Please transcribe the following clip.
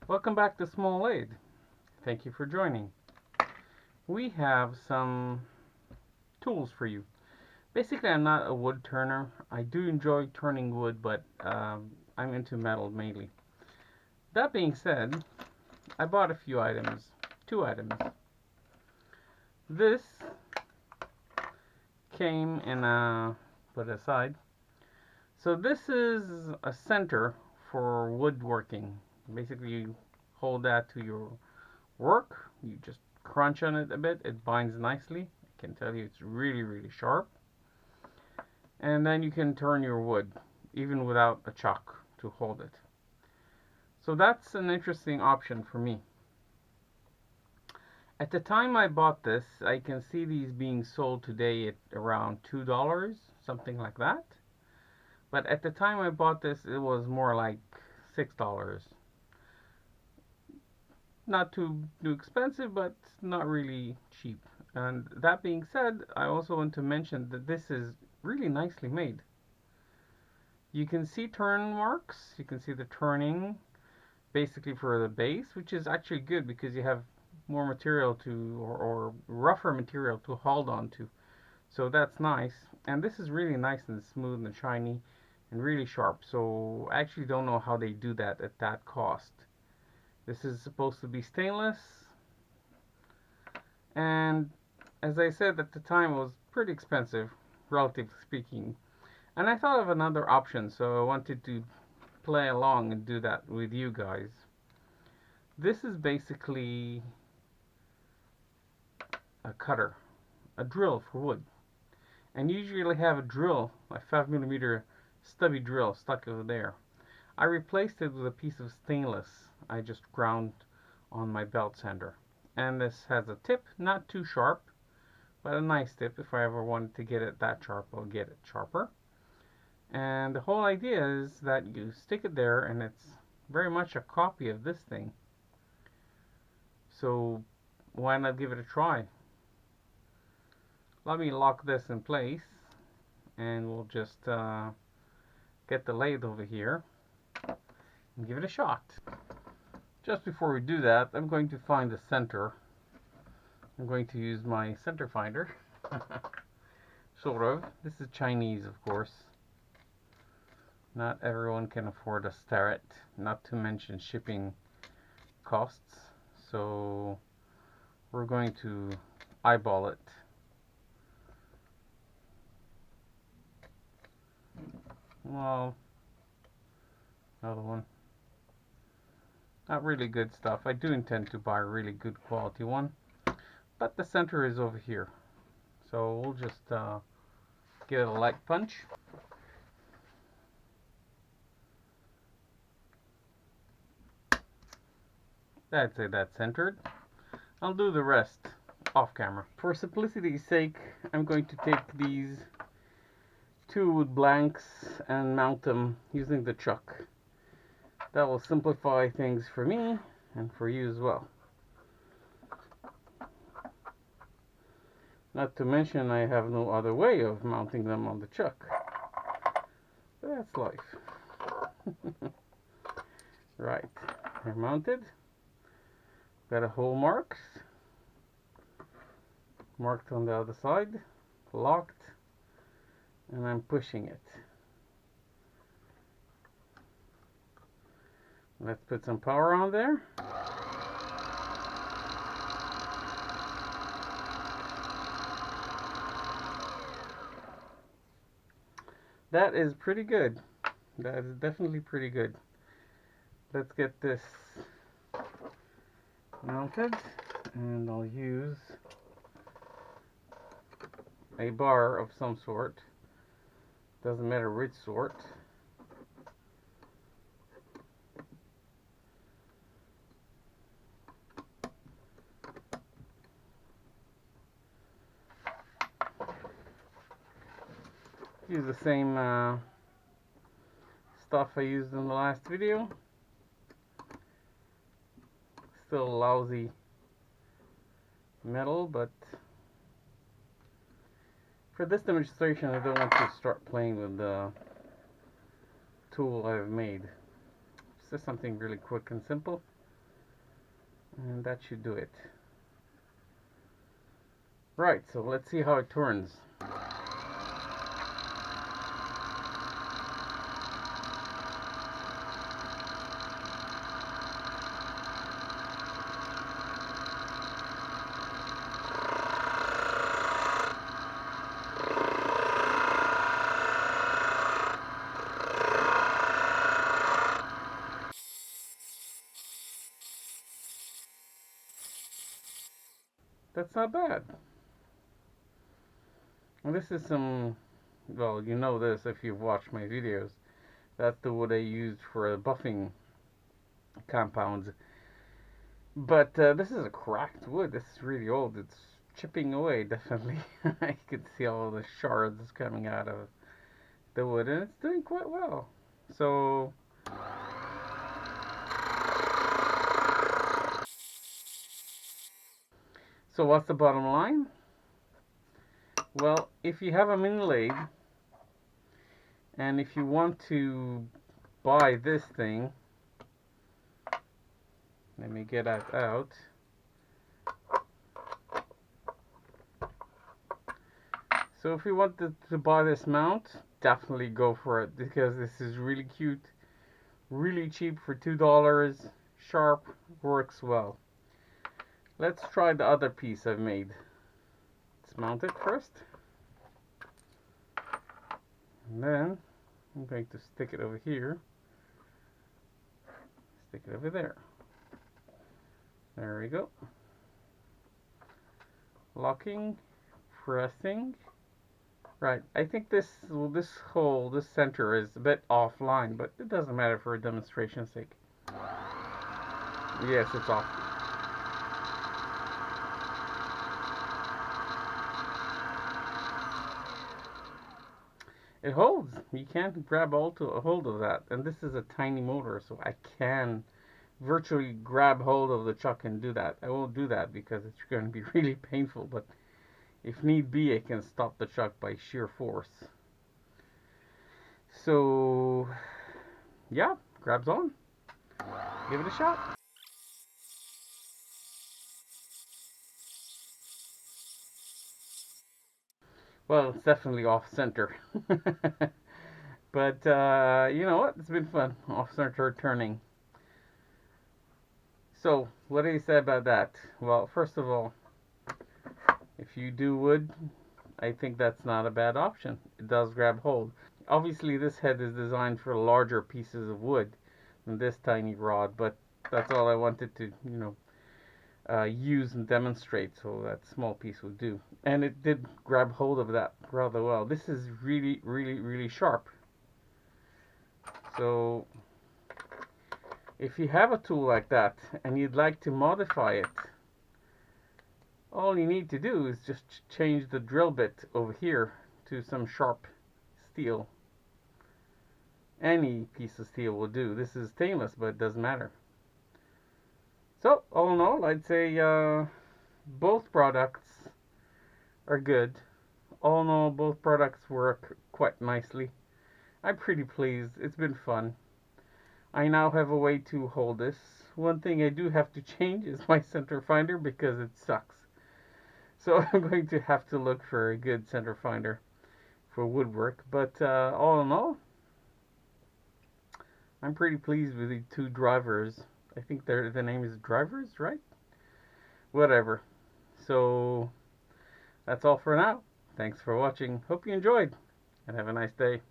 Welcome back to Small Aid. Thank you for joining. We have some tools for you. Basically, I'm not a wood turner. I do enjoy turning wood, but I'm into metal mainly. That being said, I bought a few items. Two items. This came in a put aside. So this is a center for woodworking. Basically, you hold that to your work. You just crunch on it a bit. It binds nicely. I can tell you it's really sharp. And then you can turn your wood even without a chuck to hold it. So that's an interesting option for me. At the time I bought this, I can see these being sold today at around $2, something like that. But at the time I bought this, it was more like $6. Not too expensive, but not really cheap. And that being said, I also want to mention that this is really nicely made. You can see turn marks. You can see the turning basically for the base, which is actually good because you have more material to, or rougher material to hold on to. So that's nice. And this is really nice and smooth and shiny and really sharp. So I actually don't know how they do that at that cost. This is supposed to be stainless. And as I said at the time, it was pretty expensive, relatively speaking. And I thought of another option, so I wanted to play along and do that with you guys. This is basically a cutter, a drill for wood. And you usually have a drill, a 5mm stubby drill stuck over there. I replaced it with a piece of stainless I just ground on my belt sander. And this has a tip, not too sharp, but a nice tip. If I ever wanted to get it that sharp, I'll get it sharper. And the whole idea is that you stick it there, and it's very much a copy of this thing. So why not give it a try? Let me lock this in place, and we'll just get the lathe over here and give it a shot. Just before we do that, I'm going to find the center. I'm going to use my center finder. Sort of. This is Chinese, of course. Not everyone can afford a Starrett, not to mention shipping costs. So we're going to eyeball it. Well, another one. Not really good stuff. I do intend to buy a really good quality one, but the center is over here. So we'll just give it a light punch. I'd say that's centered. I'll do the rest off camera. For simplicity's sake, I'm going to take these two wood blanks and mount them using the chuck. That will simplify things for me and for you as well. Not to mention I have no other way of mounting them on the chuck. But that's life. Right, they're mounted. Got a hole marked on the other side, locked, and I'm pushing it. Let's put some power on there. That is pretty good. That is definitely pretty good. Let's get this mounted, and I'll use a bar of some sort. Doesn't matter which sort. Use the same stuff I used in the last video. Still lousy metal, but for this demonstration I don't want to start playing with the tool I've made. It's just something really quick and simple. And that should do it. Right, so let's see how it turns. That's not bad. And this is some, well, you know this if you've watched my videos. That's the wood I used for buffing compounds. But this is a cracked wood. This is really old. It's chipping away, definitely. You can see all the shards coming out of the wood, and it's doing quite well. So, so what's the bottom line? Well, if you have a mini lathe, and if you want to buy this thing, let me get that out. So if you want to buy this mount, definitely go for it because this is really cute, really cheap for $2. Sharp, works well. Let's try the other piece I've made. Let's mount it first. And then I'm going to stick it over here. Stick it over there. There we go. Locking, pressing. Right, I think this hole, this center is a bit offline, but it doesn't matter for a demonstration's sake. Yes, it's off. It holds. You can't grab a hold of that. And this is a tiny motor, so I can virtually grab hold of the chuck and do that. I won't do that because it's going to be really painful, but if need be, I can stop the chuck by sheer force. So, yeah, grabs on. Give it a shot. Well, it's definitely off center. But you know what? It's been fun. Off center turning. So, what do you say about that? Well, first of all, if you do wood, I think that's not a bad option. It does grab hold. Obviously, this head is designed for larger pieces of wood than this tiny rod, but that's all I wanted to, use and demonstrate, so that small piece would do. And it did grab hold of that rather well. This is really, really, really sharp. So if you have a tool like that and you'd like to modify it, all you need to do is just change the drill bit over here to some sharp steel. Any piece of steel will do. This is stainless, but it doesn't matter. So, all in all, I'd say both products are good. All in all, both products work quite nicely. I'm pretty pleased. It's been fun. I now have a way to hold this. One thing I do have to change is my center finder because it sucks. So I'm going to have to look for a good center finder for woodwork. But all in all, I'm pretty pleased with the two drivers. I think the name is drivers, right? Whatever. So that's all for now. Thanks for watching. Hope you enjoyed and have a nice day.